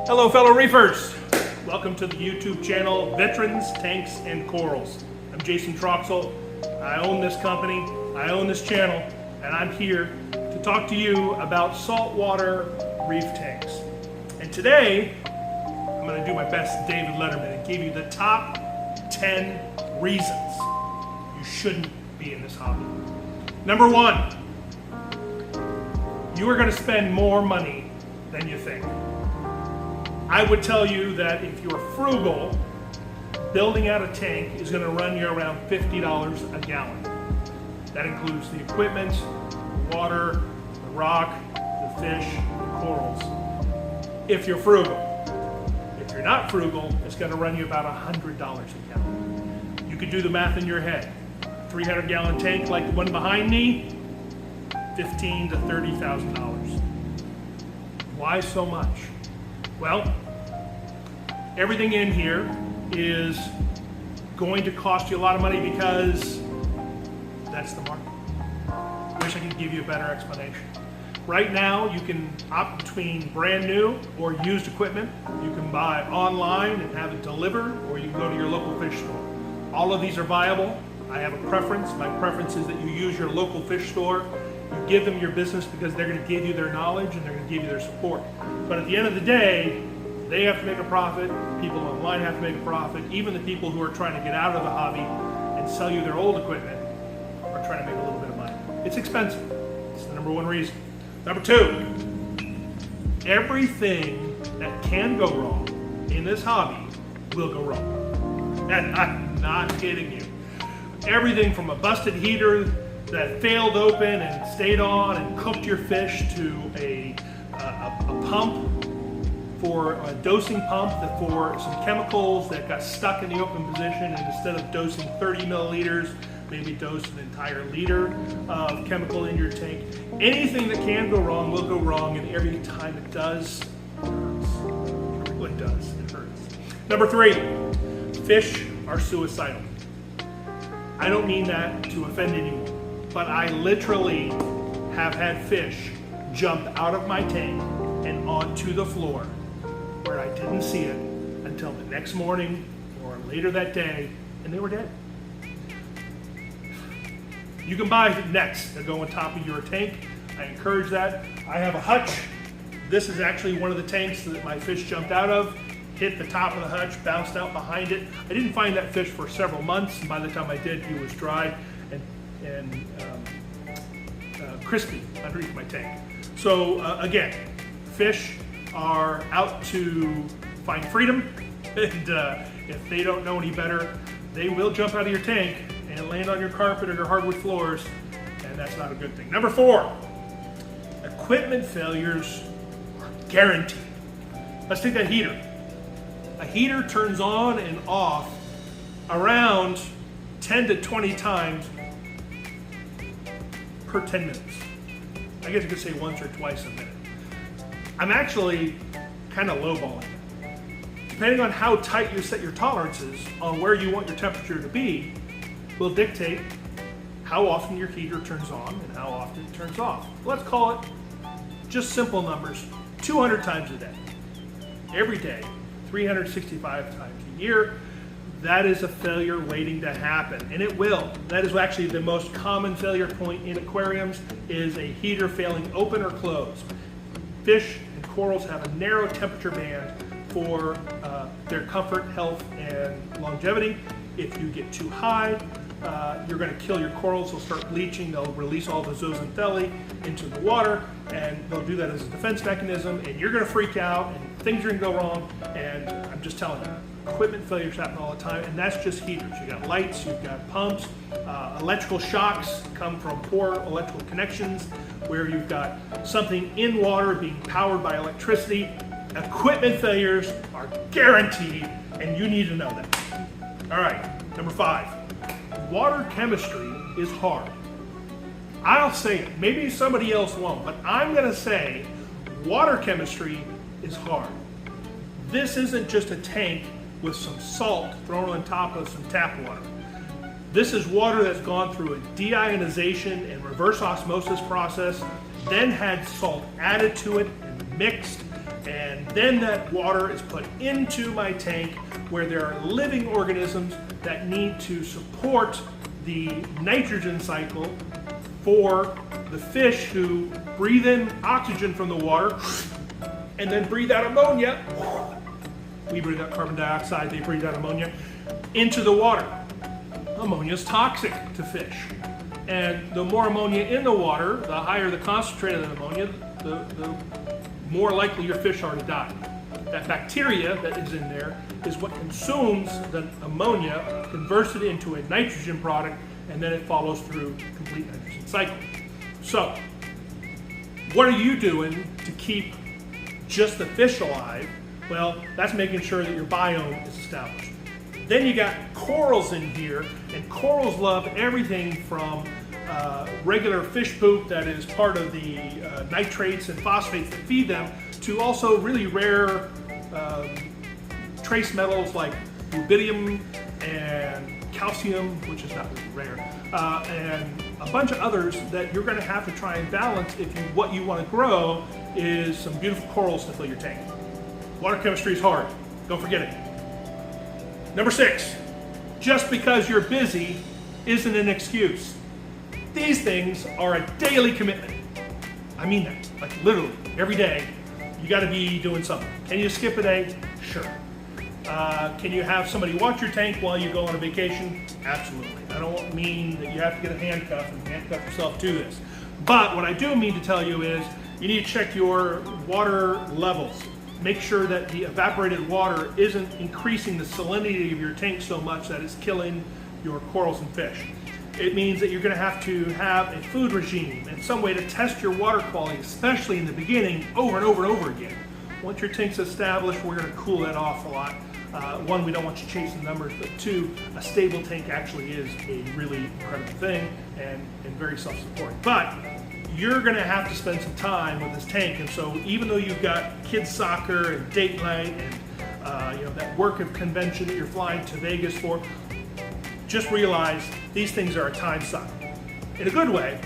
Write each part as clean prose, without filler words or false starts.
Hello fellow reefers, welcome to the YouTube channel Veterans, Tanks, and Corals. I'm Jason Troxel, I own this company, I own this channel, and I'm here to talk to you about saltwater reef tanks. And today, I'm going to do my best David Letterman and give you the top 10 reasons you shouldn't be in this hobby. Number one, you are going to spend more money than you think. I would tell you that if you're frugal, building out a tank is going to run you around $50 a gallon. That includes the equipment, the water, the rock, the fish, the corals. If you're frugal. If you're not frugal, it's going to run you about $100 a gallon. You could do the math in your head. 300-gallon tank like the one behind me, $15,000 to $30,000. Why so much? Well, everything in here is going to cost you a lot of money because that's the market. Wish I could give you a better explanation. Right now, you can opt between brand new or used equipment. You can buy online and have it delivered, or you can go to your local fish store. All of these are viable. I have a preference. My preference is that you use your local fish store. You give them your business because they're going to give you their knowledge and they're going to give you their support. But at the end of the day, they have to make a profit. People online have to make a profit. Even the people who are trying to get out of the hobby and sell you their old equipment are trying to make a little bit of money. It's expensive. It's the number one reason. Number two, everything that can go wrong in this hobby will go wrong. And I'm not kidding you. Everything from a busted heater that failed open and stayed on and cooked your fish to a pump for a dosing pump that for some chemicals that got stuck in the open position, and instead of dosing 30 milliliters, maybe dose an entire liter of chemical in your tank. Anything that can go wrong will go wrong, and every time it does, it hurts. It really does, it hurts. Number three, fish are suicidal. I don't mean that to offend anyone, but I literally have had fish jump out of my tank and onto the floor where I didn't see it until the next morning or later that day, and they were dead. You can buy nets that go on top of your tank. I encourage that. I have a hutch. This is actually one of the tanks that my fish jumped out of, hit the top of the hutch, bounced out behind it. I didn't find that fish for several months, and by the time I did, he was dry and crispy underneath my tank. So again, fish are out to find freedom, and if they don't know any better, they will jump out of your tank and land on your carpet or your hardwood floors, and that's not a good thing. Number four, equipment failures are guaranteed. Let's take that heater. A heater turns on and off around 10 to 20 times per 10 minutes. I guess you could say once or twice a minute. I'm actually kind of lowballing it. Depending on how tight you set your tolerances on where you want your temperature to be will dictate how often your heater turns on and how often it turns off. Let's call it, just simple numbers, 200 times a day. Every day, 365 times a year. That is a failure waiting to happen, and it will. That is actually the most common failure point in aquariums, is a heater failing open or closed. Fish and corals have a narrow temperature band for their comfort, health, and longevity. If you get too high, you're going to kill your corals. They'll start bleaching. They'll release all the zooxanthellae into the water, and they'll do that as a defense mechanism, and you're going to freak out, and things are going to go wrong, and I'm just telling you. Equipment failures happen all the time, and that's just heaters. You got lights, you've got pumps, electrical shocks come from poor electrical connections where you've got something in water being powered by electricity. Equipment failures are guaranteed, and you need to know that. All right, number five, water chemistry is hard. I'll say it, maybe somebody else won't, but I'm gonna say water chemistry is hard. This isn't just a tank with some salt thrown on top of some tap water. This is water that's gone through a deionization and reverse osmosis process, then had salt added to it and mixed, And then that water is put into my tank where there are living organisms that need to support the nitrogen cycle for the fish who breathe in oxygen from the water and then breathe out ammonia. We breathe out carbon dioxide, they breathe out ammonia into the water. Ammonia is toxic to fish. And the more ammonia in the water, the higher the concentrate of the ammonia, the more likely your fish are to die. That bacteria that is in there is what consumes the ammonia, converts it into a nitrogen product, and then it follows through complete nitrogen cycle. So, what are you doing to keep just the fish alive? Well, that's making sure that your biome is established. Then you got corals in here, and corals love everything from regular fish poop that is part of the nitrates and phosphates that feed them, to also really rare trace metals like rubidium and calcium, which is not really rare, and a bunch of others that you're going to have to try and balance if what you want to grow is some beautiful corals to fill your tank. Water chemistry is hard. Don't forget it. Number 6, just because you're busy isn't an excuse. These things are a daily commitment. I mean that, like literally, every day, you gotta be doing something. Can you skip a day? Sure. Can you have somebody watch your tank while you go on a vacation? Absolutely. I don't mean that you have to get a handcuff and handcuff yourself to this. But what I do mean to tell you is, you need to check your water levels. Make sure that the evaporated water isn't increasing the salinity of your tank so much that it's killing your corals and fish. It means that you're going to have a food regime and some way to test your water quality, especially in the beginning, over and over and over again. Once your tank's established, we're going to cool that off a lot. One, we don't want you chasing numbers, but 2, a stable tank actually is a really incredible thing and very self-supporting. But you're going to have to spend some time with this tank, and so even though you've got kids soccer and date night and that work of convention that you're flying to Vegas for, just realize these things are a time suck. In a good way,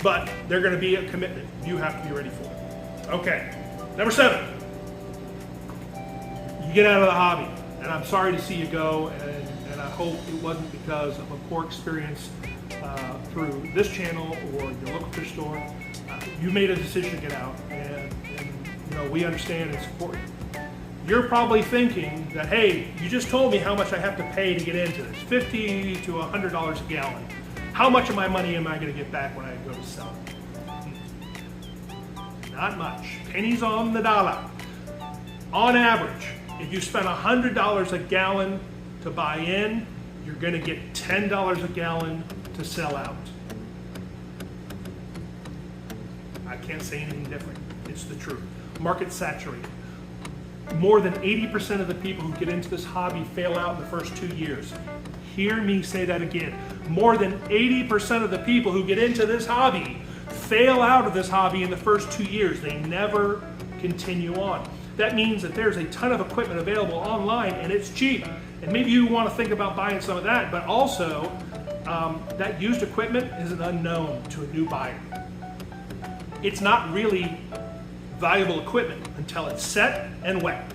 but they're going to be a commitment you have to be ready for. Okay, number 7. You get out of the hobby, and I'm sorry to see you go, and I hope it wasn't because of a poor experience through this channel or your local fish store. You made a decision to get out, and we understand and support you. You're probably thinking that, hey, you just told me how much I have to pay to get into this, $50 to $100 a gallon. How much of my money am I going to get back when I go to sell it? Not much. Pennies on the dollar. On average, if you spend $100 a gallon to buy in, you're going to get $10 a gallon to sell out. I can't say anything different. It's the truth. Market saturated. More than 80% of the people who get into this hobby fail out in the first 2 years. Hear me say that again. More than 80% of the people who get into this hobby fail out of this hobby in the first 2 years. They never continue on. That means that there's a ton of equipment available online and it's cheap. And maybe you want to think about buying some of that, but also that used equipment is an unknown to a new buyer. It's not really valuable equipment until it's set and wet.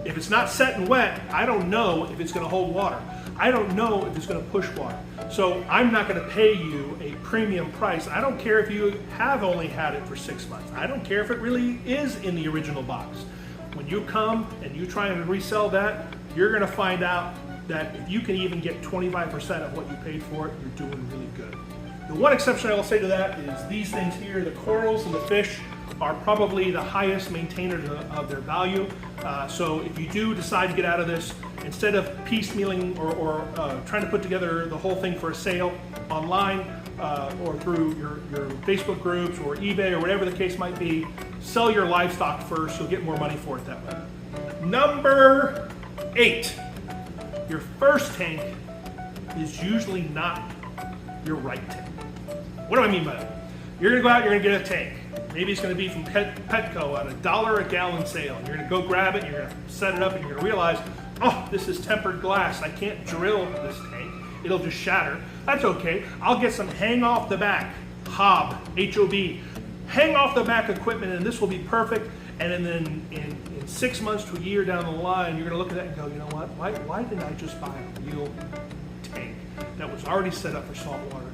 If it's not set and wet, I don't know if it's going to hold water. I don't know if it's going to push water. So I'm not going to pay you a premium price. I don't care if you have only had it for 6 months. I don't care if it really is in the original box. When you come and you try and resell that, you're going to find out that if you can even get 25% of what you paid for it, you're doing really good. The one exception I will say to that is these things here, the corals and the fish, are probably the highest maintainers of their value. So if you do decide to get out of this, instead of piecemealing or trying to put together the whole thing for a sale online or through your Facebook groups or eBay or whatever the case might be, sell your livestock first. You'll get more money for it that way. Number 8, your first tank is usually not your right tank. What do I mean by that? You're gonna go out, you're gonna get a tank. Maybe it's going to be from Petco at $1 a gallon sale. You're going to go grab it, you're going to set it up, and you're going to realize, oh, this is tempered glass. I can't drill this tank. It'll just shatter. That's okay. I'll get some hang off the back, HOB, H-O-B, hang off the back equipment and this will be perfect. And then in 6 months to a year down the line, you're gonna look at that and go, you know what, why didn't I just buy a real tank that was already set up for salt water?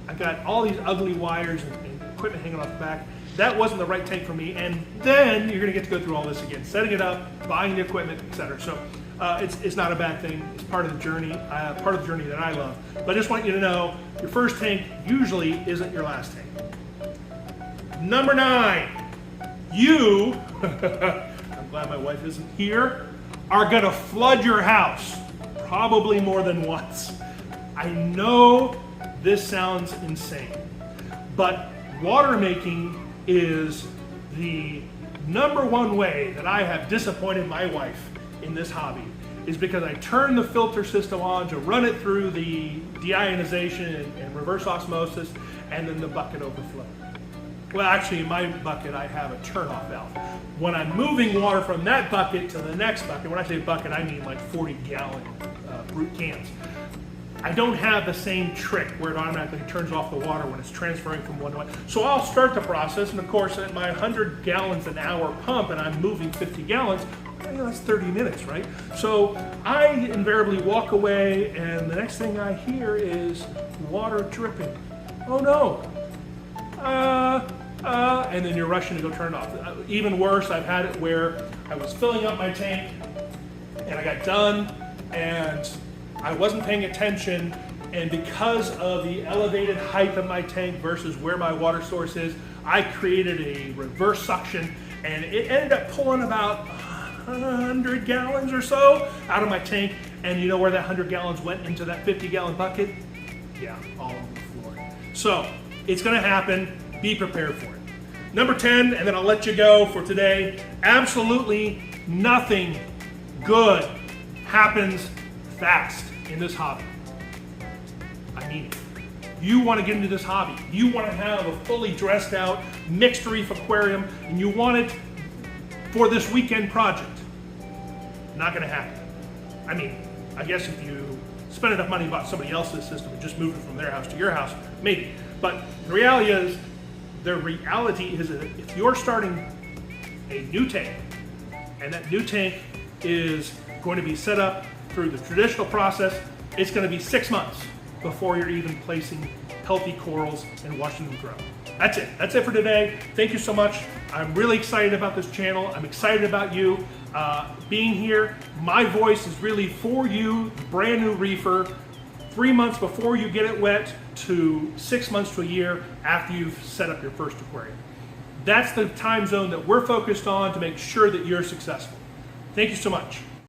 I got all these ugly wires and equipment hanging off the back. That wasn't the right tank for me. And then you're gonna get to go through all this again, setting it up, buying the equipment, etc. So it's not a bad thing. It's part of the journey, that I love. But I just want you to know, your first tank usually isn't your last tank. Number 9, you, I'm glad my wife isn't here, are gonna flood your house, probably more than once. I know this sounds insane, but water making is the #1 way that I have disappointed my wife in this hobby, is because I turn the filter system on to run it through the deionization and reverse osmosis, and then the bucket overflows. Well, actually, in my bucket, I have a turn-off valve. When I'm moving water from that bucket to the next bucket, when I say bucket, I mean like 40-gallon brute cans. I don't have the same trick where it automatically turns off the water when it's transferring from one to one. So I'll start the process, and of course, at my 100 gallons an hour pump, and I'm moving 50 gallons, that's 30 minutes, right? So I invariably walk away, and the next thing I hear is water dripping. Oh no. And then you're rushing to go turn it off. Even worse, I've had it where I was filling up my tank and I got done and I wasn't paying attention, and because of the elevated height of my tank versus where my water source is, I created a reverse suction, and it ended up pulling about 100 gallons or so out of my tank. And you know where that 100 gallons went? Into that 50-gallon bucket? Yeah, all over the floor. So it's gonna happen. Be prepared for it. Number 10, and then I'll let you go for today. Absolutely nothing good happens fast in this hobby. I mean it. You want to get into this hobby. You want to have a fully dressed out mixed reef aquarium, and you want it for this weekend project. Not going to happen. I mean, I guess if you spend enough money and bought somebody else's system and just moved it from their house to your house, maybe. But the reality is that if you're starting a new tank, and that new tank is going to be set up through the traditional process, it's going to be 6 months before you're even placing healthy corals and watching them grow. That's it. That's it for today. Thank you so much. I'm really excited about this channel. I'm excited about you being here. My voice is really for you, brand new reefer, 3 months before you get it wet to 6 months to a year after you've set up your first aquarium. That's the time zone that we're focused on to make sure that you're successful. Thank you so much.